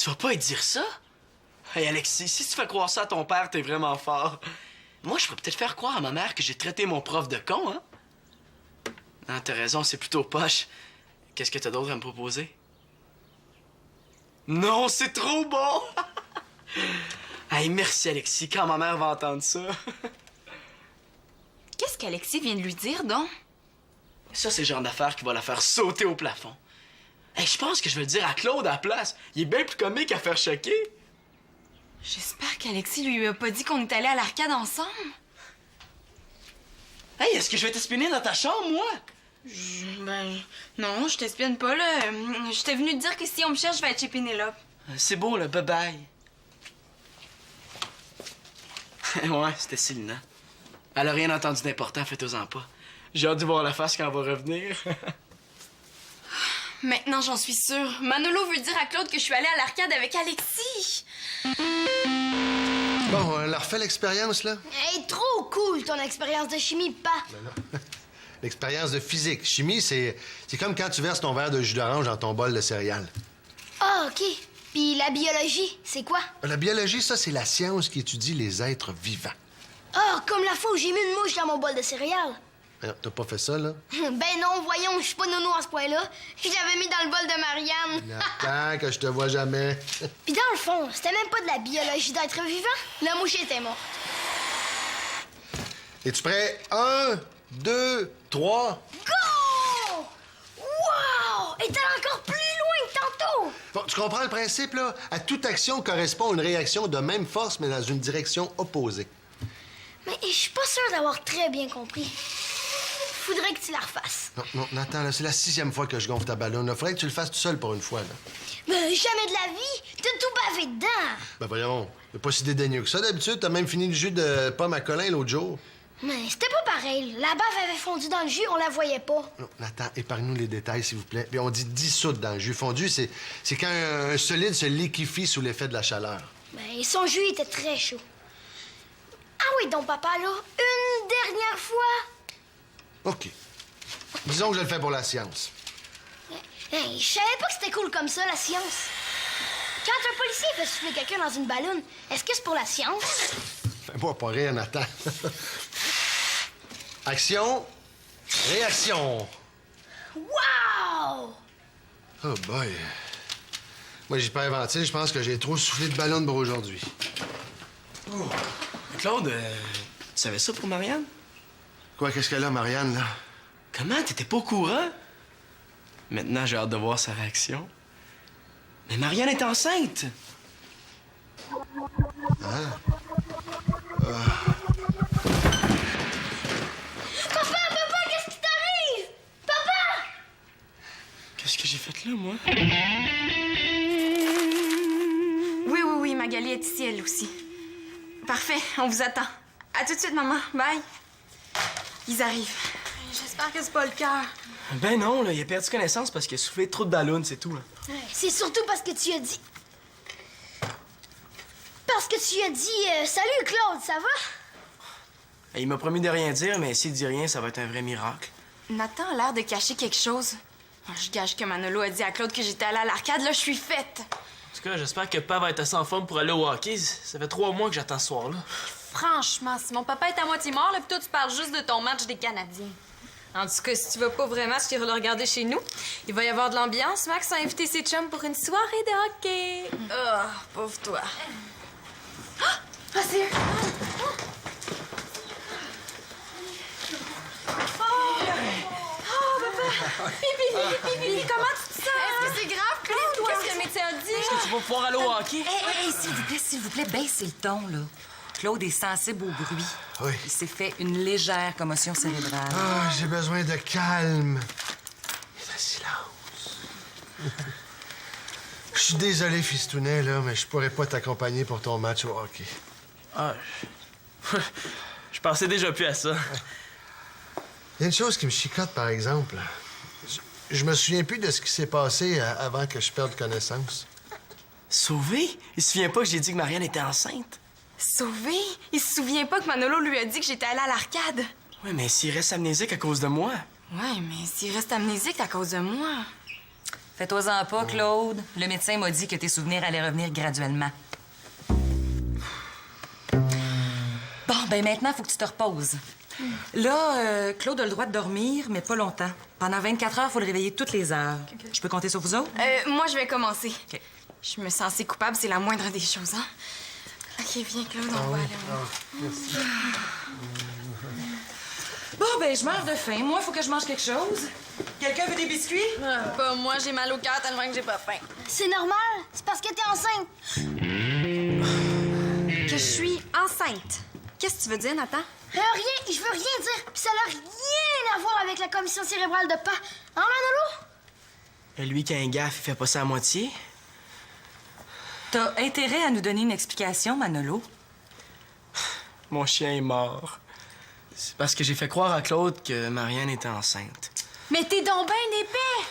Tu vas pas lui dire ça? Hey, Alexis, si tu fais croire ça à ton père, t'es vraiment fort. Moi, je pourrais peut-être faire croire à ma mère que j'ai traité mon prof de con, hein? Non, t'as raison, c'est plutôt poche. Qu'est-ce que t'as d'autre à me proposer? Non, c'est trop bon! Hey, merci, Alexis, quand ma mère va entendre ça. Qu'est-ce qu'Alexis vient de lui dire, donc? Ça, c'est le genre d'affaire qui va la faire sauter au plafond. Hey, je pense que je vais le dire à Claude à la place. Il est bien plus comique à faire choquer. J'espère qu'Alexis lui a pas dit qu'on est allés à l'arcade ensemble. Hey, est-ce que je vais t'espionner dans ta chambre, moi? Non, je t'espionne pas, là. J'étais venue te dire que si on me cherche, je vais être chez Pénélope. C'est beau, là. Bye-bye. Ouais, c'était Célina. Elle a rien entendu d'important, faites-en pas. J'ai hâte de voir la face quand elle va revenir. Maintenant, j'en suis sûre. Manolo veut dire à Claude que je suis allée à l'arcade avec Alexis. Bon, on a refait l'expérience, là? Hey, trop cool, ton expérience de chimie, pas. Ben non. L'expérience de physique. Chimie, c'est comme quand tu verses ton verre de jus d'orange dans ton bol de céréales. Ah, OK. Puis la biologie, c'est quoi? La biologie, ça, c'est la science qui étudie les êtres vivants. Ah, comme la fois où j'ai mis une mouche dans mon bol de céréales. Ben, t'as pas fait ça, là? Ben non, voyons, je suis pas nono à ce point-là. Je l'avais mis dans le bol de Marianne. Attends que je te vois jamais. Puis dans le fond, c'était même pas de la biologie d'être vivant. La mouche était morte. Es-tu prêt? 1, 2, 3. Go! Wow! Et t'es encore plus loin que tantôt! Bon, tu comprends le principe, là? À toute action correspond une réaction de même force, mais dans une direction opposée. Mais je suis pas sûre d'avoir très bien compris. Faudrait que tu la refasses. Non, Nathan, là, c'est la 6e fois que je gonfle ta ballonne. Il faudrait que tu le fasses tout seul pour une fois, là. Mais jamais de la vie! T'as tout bavé dedans! Ben voyons, c'est pas si dédaigneux que ça. D'habitude, t'as même fini le jus de pomme à Colin l'autre jour. Mais c'était pas pareil. La bave avait fondu dans le jus, on la voyait pas. Non, Nathan, épargne-nous les détails, s'il vous plaît. Puis on dit dissoudre dans le jus. Fondu, c'est quand un solide se liquéfie sous l'effet de la chaleur. Mais son jus était très chaud. Ah oui, donc papa, là, une dernière fois. OK. Disons que je le fais pour la science. Hey, je savais pas que c'était cool comme ça, la science. Quand un policier fait souffler quelqu'un dans une balloune, est-ce que c'est pour la science? Fais-moi pas rire, Nathan. Action, réaction. Wow! Oh boy. Moi, j'ai pas inventé. Je pense que j'ai trop soufflé de ballon pour aujourd'hui. Oh. Claude, tu savais ça pour Marianne? Quoi, qu'est-ce qu'elle a, Marianne, là? Comment? T'étais pas au courant? Maintenant, j'ai hâte de voir sa réaction. Mais Marianne est enceinte! Hein? Papa, qu'est-ce qui t'arrive? Papa! Qu'est-ce que j'ai fait là, moi? Oui, Magali est ici, elle aussi. Parfait, on vous attend. À tout de suite, maman. Bye. Ils arrivent. J'espère que c'est pas le cœur. Ben non, là, il a perdu connaissance parce qu'il a soufflé trop de ballons, c'est tout, là. C'est surtout parce que tu as dit... Parce que tu as dit... Salut, Claude, ça va? Il m'a promis de rien dire, mais s'il dit rien, ça va être un vrai miracle. Nathan a l'air de cacher quelque chose. Je gage que Manolo a dit à Claude que j'étais allée à l'arcade. Là, je suis faite. En tout cas, j'espère que papa va être assez en forme pour aller au hockey. Ça fait 3 mois que j'attends ce soir-là. Franchement, si mon papa est à moitié mort, là, pis toi, tu parles juste de ton match des Canadiens. En tout cas, si tu veux pas au vrai match, tu iras le regarder chez nous. Il va y avoir de l'ambiance. Max a invité ses chums pour une soirée de hockey. Oh, pauvre toi. Ah, c'est eux. Pipi, comment tu te sens? Est-ce que c'est grave, Claude? Qu'est-ce que le médecin a dit? Est-ce que tu vas pouvoir aller au hockey? Hey, s'il vous plaît, baissez le ton, là. Claude est sensible au bruit. Oui. Il s'est fait une légère commotion cérébrale. Ah, j'ai besoin de calme. Et de silence. Je suis désolé, Fistounet, là, mais je pourrais pas t'accompagner pour ton match au hockey. Ah, je pensais déjà plus à ça. Il y a une chose qui me chicote, par exemple. Je me souviens plus de ce qui s'est passé avant que je perde connaissance. Sauvé? Il se souvient pas que j'ai dit que Marianne était enceinte? Sauvé? Il se souvient pas que Manolo lui a dit que j'étais allée à l'arcade. Oui, mais s'il reste amnésique à cause de moi... Ouais, mais s'il reste amnésique à cause de moi... Fais-toi-en pas, Claude. Le médecin m'a dit que tes souvenirs allaient revenir graduellement. Bon, ben maintenant, faut que tu te reposes. Là, Claude a le droit de dormir, mais pas longtemps. Pendant 24 heures, faut le réveiller toutes les heures. Je peux compter sur vous autres? Moi, je vais commencer. OK. Je me sens assez coupable, c'est la moindre des choses, hein? OK, viens, Claude, on va aller. Bon, ben, je meurs de faim. Moi, faut que je mange quelque chose. Quelqu'un veut des biscuits? Pas moi, j'ai mal au cœur tellement que j'ai pas faim. C'est normal, c'est parce que t'es enceinte. Que je suis enceinte. Qu'est-ce que tu veux dire, Nathan? Rien, je veux rien dire. Puis ça n'a rien à voir avec la commission cérébrale de Pa. Hein, Manolo? Lui qui a un gaffe, il fait pas ça à moitié. T'as intérêt à nous donner une explication, Manolo? Mon chien est mort. C'est parce que j'ai fait croire à Claude que Marianne était enceinte. Mais t'es donc ben épais!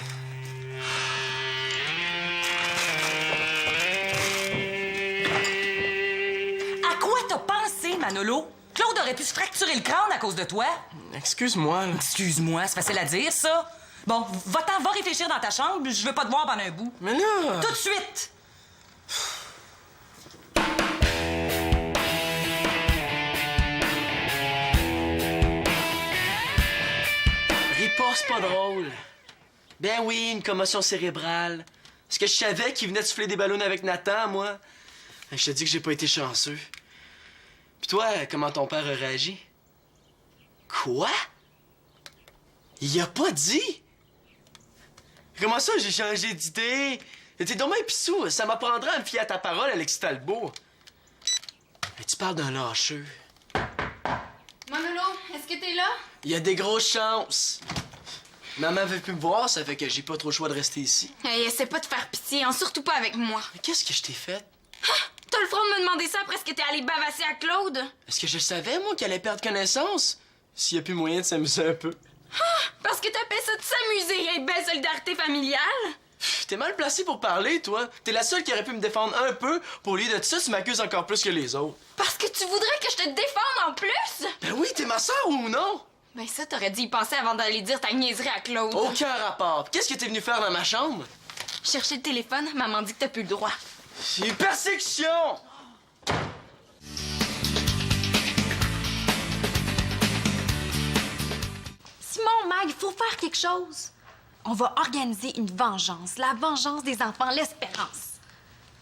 À quoi t'as pensé, Manolo? Claude aurait pu se fracturer le crâne à cause de toi. Excuse-moi, là. Excuse-moi, c'est facile à dire, ça. Bon, va-t'en, va réfléchir dans ta chambre. Je veux pas te voir pendant un bout. Mais là... Tout de suite! Ris pas, c'est pas drôle. Ben oui, une commotion cérébrale. Est-ce que je savais qu'il venait de souffler des ballons avec Nathan, moi? Je te dis que j'ai pas été chanceux. Puis toi, comment ton père a réagi? Quoi? Il a pas dit? Comment ça, j'ai changé d'idée? T'es donc bien pissou. Ça m'apprendra à me fier à ta parole, Alexis Talbot. Mais tu parles d'un lâcheux. Manolo, est-ce que t'es là? Il y a des grosses chances. Maman veut plus me voir, ça fait que j'ai pas trop le choix de rester ici. Hey, essaie pas de faire pitié, hein, surtout pas avec moi. Mais qu'est-ce que je t'ai fait? T'as le front de me demander ça après ce que t'es allé bavasser à Claude? Est-ce que je savais, moi, qu'elle allait perdre connaissance? S'il y a plus moyen de s'amuser un peu. Parce que t'appelles ça de s'amuser, et belle solidarité familiale? Pff, t'es mal placé pour parler, toi. T'es la seule qui aurait pu me défendre un peu. Pour lieu de ça, tu m'accuses encore plus que les autres. Parce que tu voudrais que je te défende en plus? Ben oui, t'es ma sœur ou non? Ben ça, t'aurais dû y penser avant d'aller dire ta niaiserie à Claude. Aucun rapport. Qu'est-ce que t'es venu faire dans ma chambre? Chercher le téléphone, maman dit que t'as plus le droit. C'est persécution! Simon, Mag, il faut faire quelque chose. On va organiser une vengeance. La vengeance des enfants, l'espérance.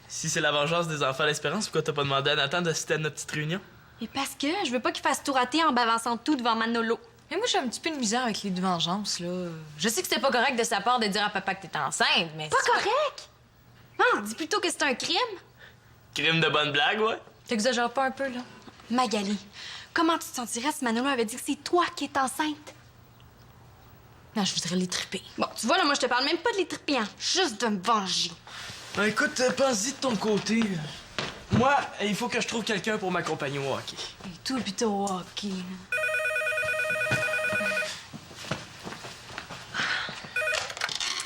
Si c'est la vengeance des enfants à l'espérance, pourquoi t'as pas demandé à Nathan d'assister à notre petite réunion? Et parce que je veux pas qu'il fasse tout rater en bavançant tout devant Manolo. Mais moi, j'ai un petit peu de misère avec les de vengeance, là. Je sais que c'était pas correct de sa part de dire à papa que t'étais enceinte, mais... Pas correct? Non, dis plutôt que c'est un crime. Crime de bonne blague, ouais? T'exagères pas un peu, là? Magali, comment tu te sentirais si Manolo avait dit que c'est toi qui es enceinte? Non, je voudrais les triper. Bon, tu vois, là, moi, je te parle même pas de les triper, hein. Juste de me venger. Ben écoute, pense-y de ton côté. Moi, il faut que je trouve quelqu'un pour m'accompagner au hockey. Et toi, plutôt au hockey.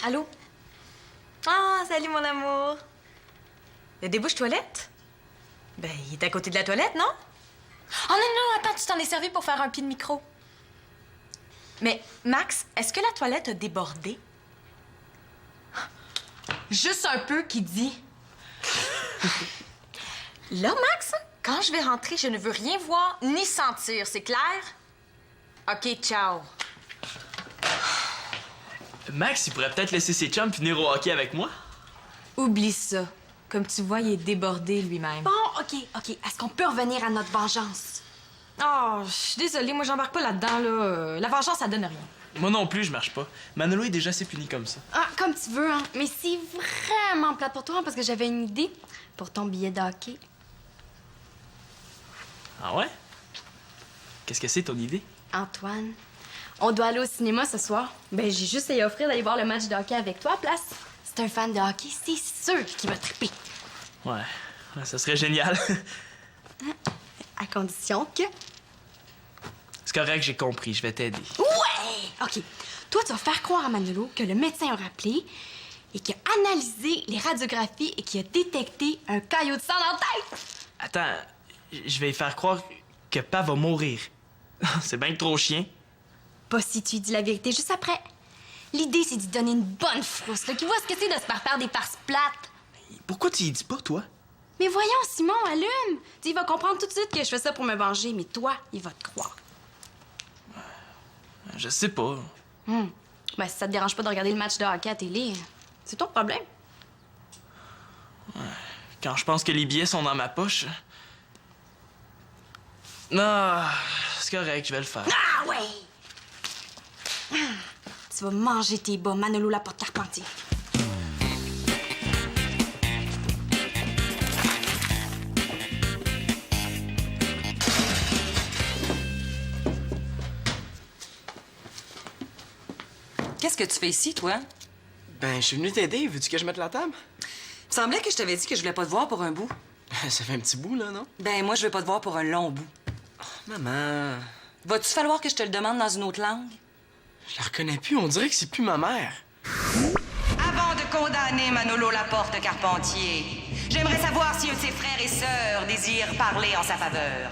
Allô? Ah, salut, mon amour. Il y a des bouches toilettes? Ben, il est à côté de la toilette, non? Oh non, non, attends, tu t'en es servi pour faire un pied de micro. Mais, Max, est-ce que la toilette a débordé? Juste un peu qui dit. Là, Max, quand je vais rentrer, je ne veux rien voir ni sentir, c'est clair? OK, ciao. Max, il pourrait peut-être laisser ses chums venir au hockey avec moi? Oublie ça. Comme tu vois, il est débordé lui-même. Bon, OK. Est-ce qu'on peut revenir à notre vengeance? Oh, je suis désolée, moi j'embarque pas là-dedans, là. La vengeance, ça donne rien. Moi non plus, je marche pas. Manolo est déjà assez puni comme ça. Ah, comme tu veux, hein. Mais c'est vraiment plate pour toi, hein, parce que j'avais une idée pour ton billet de hockey. Ah ouais? Qu'est-ce que c'est ton idée? Antoine, on doit aller au cinéma ce soir. Ben, j'ai juste à y offrir d'aller voir le match de hockey avec toi à place. C'est un fan de hockey, c'est sûr qu'il va triper. Ouais, ça serait génial. À condition que... C'est correct, j'ai compris, je vais t'aider. Ouais! OK. Toi, tu vas faire croire à Manolo que le médecin a rappelé et qu'il a analysé les radiographies et qu'il a détecté un caillot de sang dans la tête. Attends, je vais y faire croire que Pa va mourir. C'est bien que trop chien. Pas si tu dis la vérité juste après. L'idée, c'est d'y donner une bonne frousse, là, qui voit ce que c'est de se faire des farces plates. Pourquoi tu y dis pas, toi? Mais voyons, Simon, allume! Il va comprendre tout de suite que je fais ça pour me venger, mais toi, il va te croire. Je sais pas. Ben, si ça te dérange pas de regarder le match de hockey à télé, c'est ton problème. Quand je pense que les billets sont dans ma poche... Non, c'est correct, je vais le faire. Ah ouais! Tu vas manger tes bas, Manolo la porte Carpentier. Qu'est-ce que tu fais ici, toi? Ben, je suis venu t'aider. Veux-tu que je mette la table? Il me semblait que je t'avais dit que je voulais pas te voir pour un bout. Ça fait un petit bout, là, non? Ben, moi, je veux pas te voir pour un long bout. Maman... Va-tu falloir que je te le demande dans une autre langue? Je la reconnais plus. On dirait que c'est plus ma mère. Avant de condamner Manolo Laporte Carpentier, j'aimerais savoir si un de ses frères et sœurs désire parler en sa faveur.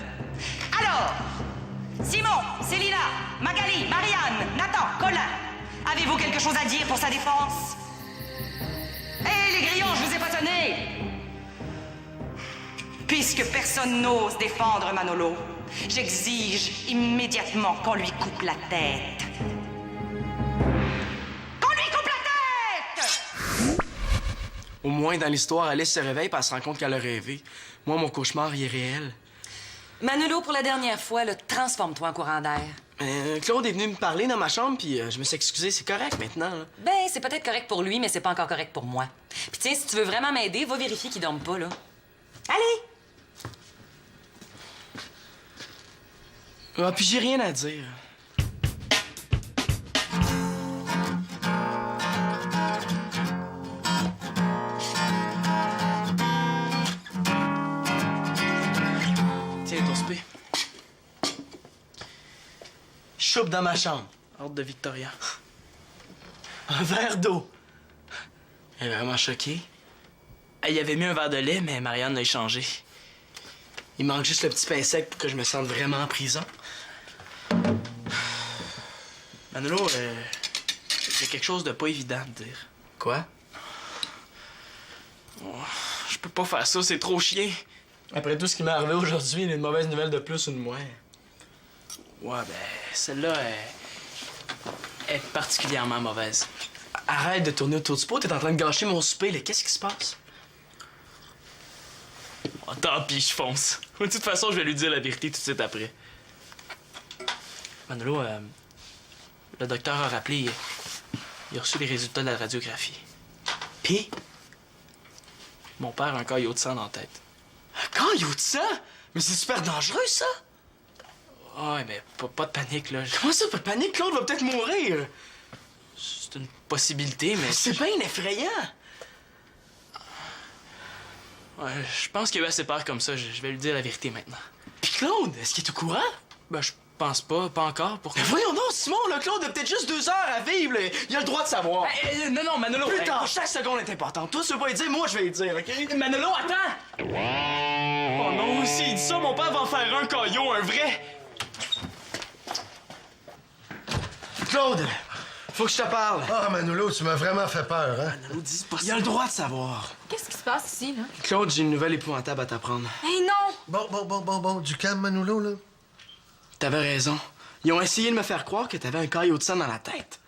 Alors, Simon, Célina, Magali, Marianne, Nathan, Colin, avez-vous quelque chose à dire pour sa défense? Hé, les grillons, je vous ai pas sonné! Puisque personne n'ose défendre Manolo, j'exige immédiatement qu'on lui coupe la tête. Qu'on lui coupe la tête! Au moins, dans l'histoire, Alice se réveille et elle se rend compte qu'elle a rêvé. Moi, mon cauchemar, il est réel. Manolo, pour la dernière fois, là, transforme-toi en courant d'air. Claude est venu me parler dans ma chambre, puis je me suis excusé. C'est correct maintenant, là. Ben, c'est peut-être correct pour lui, mais c'est pas encore correct pour moi. Puis tiens, si tu veux vraiment m'aider, va vérifier qu'il dorme pas, là. Allez! Ah, puis j'ai rien à dire. Tiens, ton spé. Choupe dans ma chambre. Ordre de Victoria. Un verre d'eau. Elle est vraiment choquée. Il y avait mis un verre de lait, mais Marianne l'a échangé. Il manque juste le petit pain sec pour que je me sente vraiment en prison. Manolo, j'ai quelque chose de pas évident à te dire. Quoi? Oh, je peux pas faire ça, c'est trop chiant. Après tout ce qui m'est arrivé aujourd'hui, il y a une mauvaise nouvelle de plus ou de moins. Ouais, ben, celle-là est particulièrement mauvaise. Arrête de tourner autour du pot, t'es en train de gâcher mon souper, là. Qu'est-ce qui se passe? Oh, tant pis, je fonce. De toute façon, je vais lui dire la vérité tout de suite après. Manolo, le docteur a rappelé, il a reçu les résultats de la radiographie. Pis? Mon père a un caillot de sang dans la tête. Un caillot de sang? Mais c'est super dangereux, ça! Ouais, mais pas de panique, là. Comment ça, pas de panique? Claude va peut-être mourir! C'est une possibilité, mais... C'est bien effrayant! Ouais, je pense qu'il a eu assez peur comme ça. Je vais lui dire la vérité maintenant. Pis Claude, est-ce qu'il est au courant? Ben, je pense pas encore. Pourquoi? Mais voyons donc, Simon, là, Claude a peut-être juste 2 heures à vivre, là. Il a le droit de savoir. Non, Manolo... Plus tard, chaque seconde est importante. Toi, tu veux pas lui dire, moi, je vais lui dire, OK? Manolo, attends! Oh non, s'il dit ça, mon père va en faire un caillot, un vrai! Claude, faut que je te parle. Ah, Manolo, tu m'as vraiment fait peur, hein? Manolo, dis pas Il a le droit de savoir. Qu'est-ce qui se passe ici, là? Claude, j'ai une nouvelle épouvantable à t'apprendre. Hey, non! Bon, du calme, Manolo, là. T'avais raison. Ils ont essayé de me faire croire que t'avais un caillot de sang dans la tête.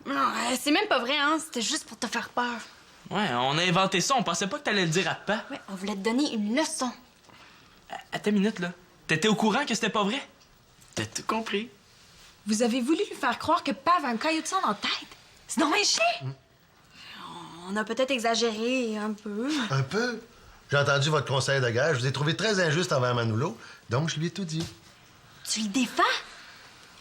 Non, c'est même pas vrai, hein? C'était juste pour te faire peur. Ouais, on a inventé ça. On pensait pas que t'allais le dire à papa. Ouais, on voulait te donner une leçon. Attends une minute, là. T'étais au courant que c'était pas vrai? T'as tout compris. Vous avez voulu lui faire croire que Papa avait un caillot de sang dans la tête? C'est donc un chien! On a peut-être exagéré un peu. Un peu. J'ai entendu votre conseil de guerre. Je vous ai trouvé très injuste envers Manolo, donc je lui ai tout dit. Tu le défends?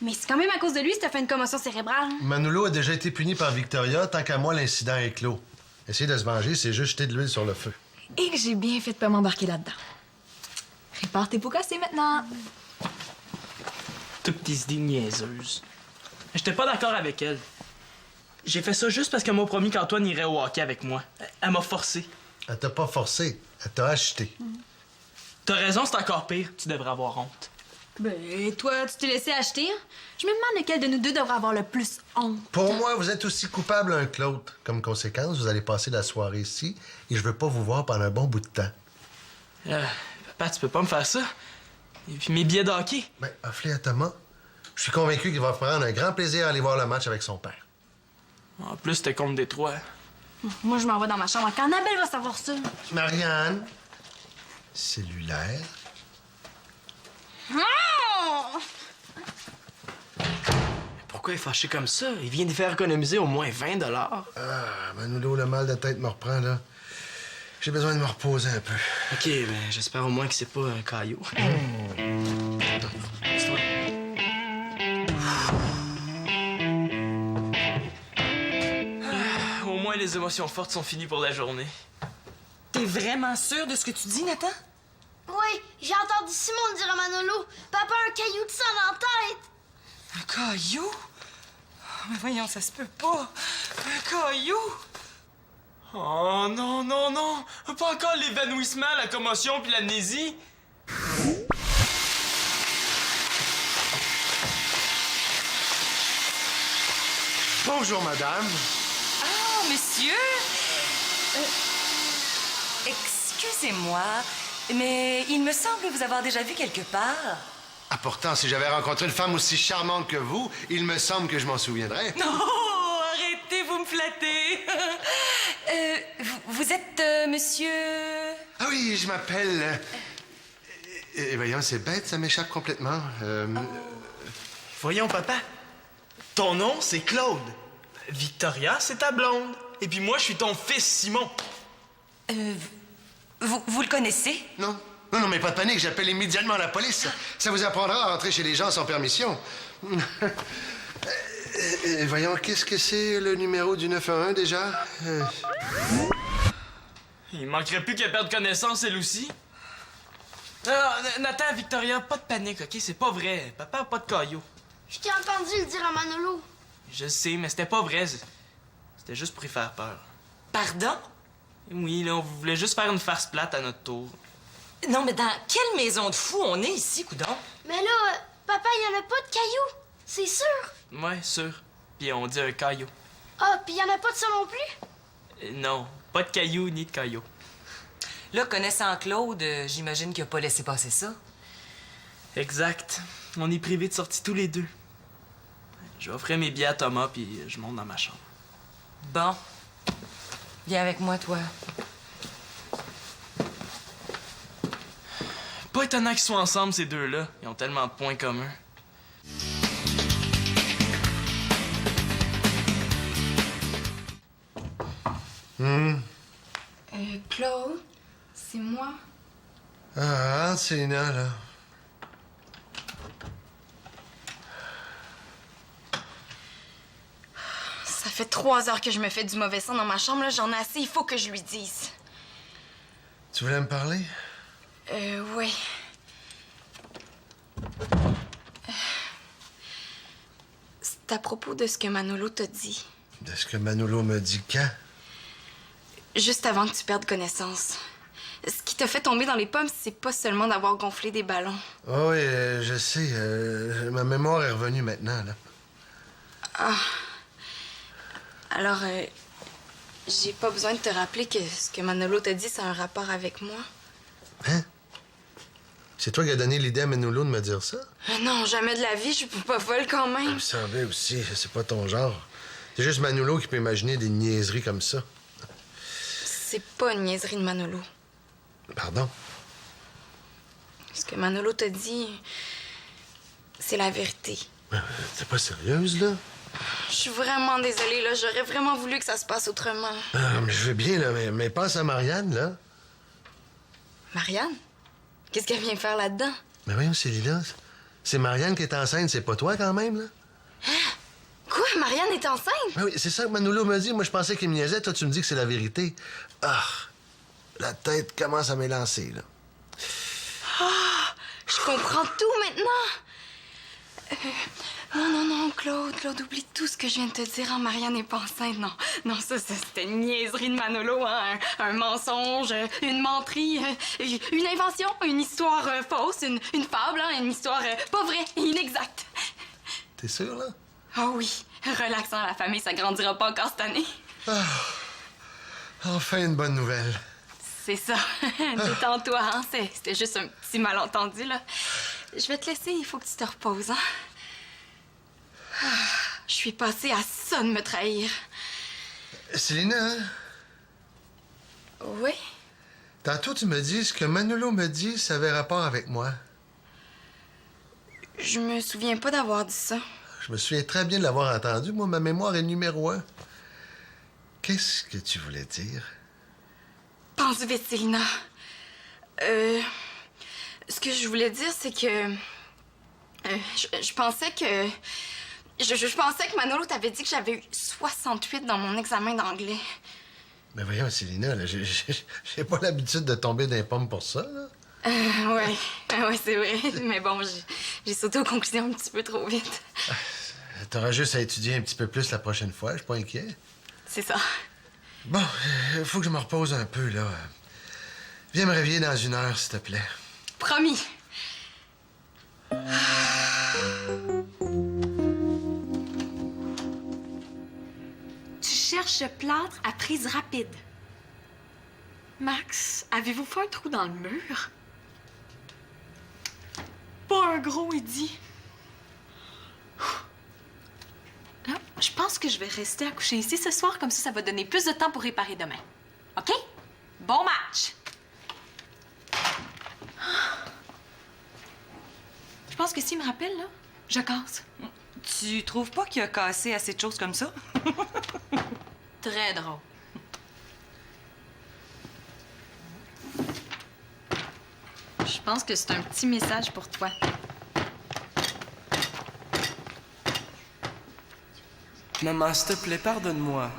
Mais c'est quand même à cause de lui si t'as fait une commotion cérébrale. Hein? Manolo a déjà été puni par Victoria. Tant qu'à moi, l'incident est clos. Essayer de se venger, c'est juste jeter de l'huile sur le feu. Et que j'ai bien fait de pas m'embarquer là-dedans. Répare tes pots cassés maintenant. Toutes tes idées niaiseuses. J'étais pas d'accord avec elle. J'ai fait ça juste parce qu'elle m'a promis qu'Antoine irait au hockey avec moi. Elle m'a forcé. Elle t'a pas forcé. Elle t'a acheté. T'as raison, c'est encore pire. Tu devrais avoir honte. Ben, toi, tu t'es laissé acheter. Hein? Je me demande lequel de nous deux devrait avoir le plus honte. Pour moi, vous êtes aussi coupable l'un que l'autre. Comme conséquence, vous allez passer la soirée ici et je veux pas vous voir pendant un bon bout de temps. Papa, tu peux pas me faire ça. Et puis mes billets de hockey. Ben, offrez à Thomas. Je suis convaincu qu'il va prendre un grand plaisir à aller voir le match avec son père. En plus, t'es contre Détroit. Moi, je m'en vais dans ma chambre quand Annabelle va savoir ça. Marianne, cellulaire. Pourquoi il est fâché comme ça? Il vient de faire économiser au moins 20 $. Ah, Manolo, le mal de tête me reprend, là. J'ai besoin de me reposer un peu. OK, ben j'espère au moins que c'est pas un caillou. Laisse-toi. Au moins, les émotions fortes sont finies pour la journée. T'es vraiment sûr de ce que tu dis, Nathan? Oui, j'ai entendu Simon dire à Manolo, papa a un caillou de sang dans la tête. Un caillou? Oh, mais voyons, ça se peut pas. Un caillou? Oh non, non, non! Pas encore l'évanouissement, la commotion puis l'amnésie! Bonjour, madame. Ah, monsieur! Excusez-moi, mais il me semble vous avoir déjà vu quelque part. Ah, pourtant, si j'avais rencontré une femme aussi charmante que vous, il me semble que je m'en souviendrais. Non, arrêtez, vous me flattez. Vous êtes monsieur... Ah oui, je m'appelle... voyons, c'est bête, ça m'échappe complètement. Voyons, papa. Ton nom, c'est Claude. Victoria, c'est ta blonde. Et puis moi, je suis ton fils, Simon. Vous le connaissez? Non. Non, mais pas de panique, j'appelle immédiatement la police. Ça vous apprendra à rentrer chez les gens sans permission. Voyons, qu'est-ce que c'est le numéro du 911 déjà? Il manquerait plus qu'elle perde connaissance, elle aussi. Ah, Nathan, Victoria, pas de panique, OK? C'est pas vrai. Papa a pas de caillou. Je t'ai entendu le dire à Manolo. Je sais, mais c'était pas vrai. C'était juste pour y faire peur. Pardon? Oui, là, on voulait juste faire une farce plate à notre tour. Non, mais dans quelle maison de fous on est ici, coudonc? Mais là, papa, il y en a pas de cailloux. C'est sûr. Ouais, sûr. Puis on dit un caillou. Ah, puis il y en a pas de ça non plus. Non, pas de caillou ni de caillou. Là, connaissant Claude, j'imagine qu'il a pas laissé passer ça. Exact. On est privés de sortie tous les deux. Je vais offrir mes billets à Thomas, puis je monte dans ma chambre. Bon. Viens avec moi, toi. Pas étonnant qu'ils soient ensemble, ces deux-là. Ils ont tellement de points communs. Claude, c'est moi. Ah, c'est là. Ça fait 3 heures que je me fais du mauvais sang dans ma chambre. Là, j'en ai assez. Il faut que je lui dise. Tu voulais me parler? Oui. C'est à propos de ce que Manolo t'a dit. De ce que Manolo me dit quand? Juste avant que tu perdes connaissance. Ce qui t'a fait tomber dans les pommes, c'est pas seulement d'avoir gonflé des ballons. Oh oui, je sais. Ma mémoire est revenue maintenant, là. Ah. Alors, j'ai pas besoin de te rappeler que ce que Manolo t'a dit, ça a un rapport avec moi. Hein? C'est toi qui as donné l'idée à Manolo de me dire ça? Non, jamais de la vie, je suis pas folle quand Il même. me semblait aussi, c'est pas ton genre. C'est juste Manolo qui peut imaginer des niaiseries comme ça. C'est pas une niaiserie de Manolo. Pardon? Ce que Manolo t'a dit, c'est la vérité. T'es pas sérieuse, là? Je suis vraiment désolée, là. J'aurais vraiment voulu que ça se passe autrement. Ah, mais je veux bien, là, mais pense à Marianne, là. Marianne? Qu'est-ce qu'elle vient faire là-dedans? Mais voyons, Célia, c'est Marianne qui est enceinte, c'est pas toi, quand même, là? Quoi? Marianne est enceinte? Ben oui, c'est ça que Manolo m'a dit. Moi, je pensais qu'il me niaisait. Toi, tu me dis que c'est la vérité. Ah, la tête commence à m'élancer, là. Ah! Je comprends tout maintenant! Non, Claude, oublie tout ce que je viens de te dire. Hein, Marianne n'est pas enceinte, non, ça, c'était une niaiserie de Manolo, hein, un mensonge, une menterie, une invention, une histoire fausse, une fable, hein, une histoire pas vraie, inexacte. T'es sûr, là? Ah oui, relaxant, la famille, ça grandira pas encore cette année. Ah, enfin une bonne nouvelle. C'est ça, détends-toi, hein, c'était juste un petit malentendu, là. Je vais te laisser, il faut que tu te reposes, hein. Ah, je suis passée à ça de me trahir. Célina, hein? Oui? Tantôt, tu me dis ce que Manolo me dit, ça avait rapport avec moi. Je me souviens pas d'avoir dit ça. Je me souviens très bien de l'avoir entendu. Moi, ma mémoire est numéro 1. Qu'est-ce que tu voulais dire? Pense vite, Célina. Ce que je voulais dire, c'est que... je pensais que... Je pensais que Manolo t'avait dit que j'avais eu 68 dans mon examen d'anglais. Mais voyons, Célina, là, j'ai pas l'habitude de tomber dans les pommes pour ça, là. Ouais, c'est vrai. Mais bon, j'ai sauté aux conclusions un petit peu trop vite. T'auras juste à étudier un petit peu plus la prochaine fois, je suis pas inquiet. C'est ça. Bon, faut que je me repose un peu, là. Viens me réveiller dans 1 heure, s'il te plaît. Promis. Tu cherches plâtre à prise rapide. Max, avez-vous fait un trou dans le mur? Pas un gros, il dit. Là, je pense que je vais rester à coucher ici ce soir, comme ça va donner plus de temps pour réparer demain. OK? Bon match! Je pense que s'il me rappelle, là, je casse. Tu trouves pas qu'il a cassé assez de choses comme ça? Très drôle. Je pense que c'est un petit message pour toi. Maman, s'il te plaît, pardonne-moi.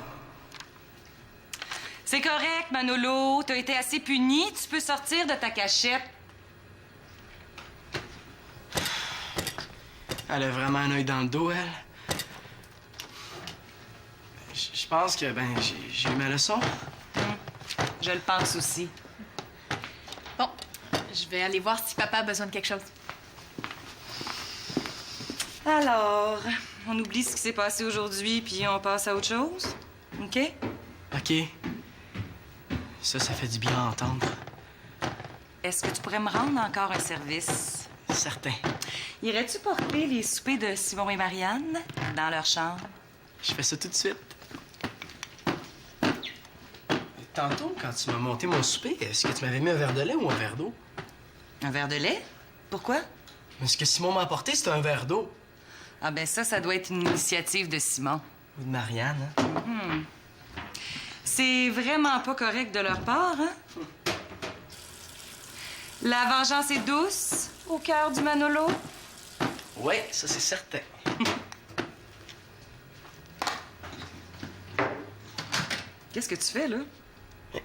C'est correct, Manolo. T'as été assez puni. Tu peux sortir de ta cachette. Elle a vraiment un œil dans le dos, elle. Je pense que, j'ai eu ma leçon. Je le pense aussi. Bon, je vais aller voir si papa a besoin de quelque chose. Alors, on oublie ce qui s'est passé aujourd'hui, puis on passe à autre chose? OK? OK. Ça fait du bien à entendre. Est-ce que tu pourrais me rendre encore un service? Certain. Irais-tu porter les soupers de Simon et Marianne dans leur chambre? Je fais ça tout de suite. Tantôt, quand tu m'as monté mon souper, est-ce que tu m'avais mis un verre de lait ou un verre d'eau? Un verre de lait? Pourquoi? Mais ce que Simon m'a apporté, c'était un verre d'eau. Ah ben ça doit être une initiative de Simon. Ou de Marianne, hein? C'est vraiment pas correct de leur part, hein? La vengeance est douce au cœur du Manolo. Ouais, ça c'est certain. Qu'est-ce que tu fais, là?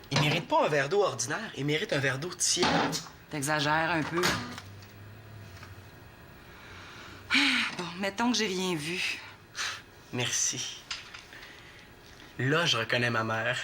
Il mérite pas un verre d'eau ordinaire, il mérite un verre d'eau tiède. T'exagères un peu. Bon, mettons que j'ai rien vu. Merci. Là, je reconnais ma mère.